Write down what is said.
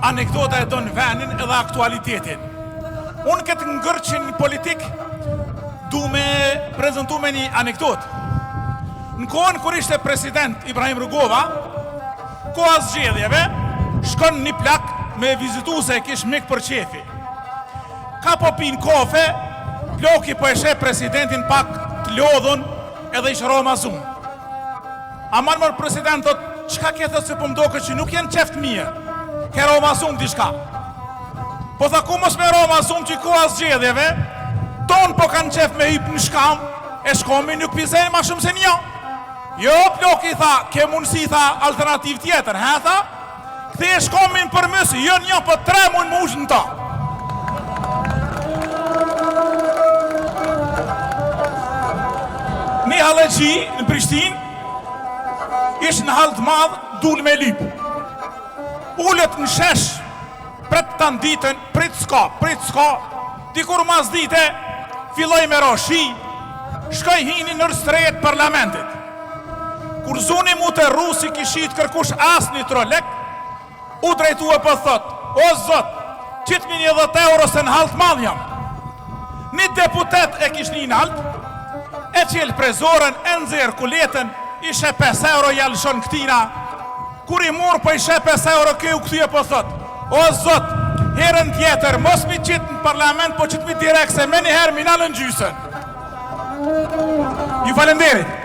anekdota e don venin edhe aktualitetin. Unë këtë ngërqin politik du me prezentu me një anekdot. Në kohën kur ishte president Ibrahim Rugova, koha zgjedhjeve, shkon një plak me vizitu se kish mik për qefi. Ka po pin kofe, ploki po e sheh presidentin pak të lodhun edhe ish romazun. Aman mërë president thot, qka ketët se po mdoke që nuk jenë qeft mirë, ke romazun dishka. Po tha ku mos me romazun që koha zgjedhjeve, ton po kanë qef me hip në shkam, e shkomi nuk pizeni ma shumë se një. Jo, ploki tha, ke mundësi tha alternativ tjetër, he tha, këthi e shkomin për mësi, jo një për 3 mund më ushë në ta. Një halëgji në Prishtin, ishë në halë të madhë, dul me lip. Ullët në shesh, pret të në ditën, prit s'ka, dikur mas dite, filloj me roshi, shkoj hini në rëstrejet parlamentit. Kur zuni mu të rusi kishit kërkush as një trolek, u drejtu e për thot, o zot, qitë mi 10 euro se në halt madh jam. Një deputet e kish një në halt, e qelë prezoren, e nëzirë kuletën, ishe 5 euro jalëshon këtina. Kur i mur për ishe 5 euro kjo u këthuje për thot, o zot, herën tjetër, mos mi qitë në parlament, po qitë mi direkt se me një herë mi nalën gjysën. Ju falenderit.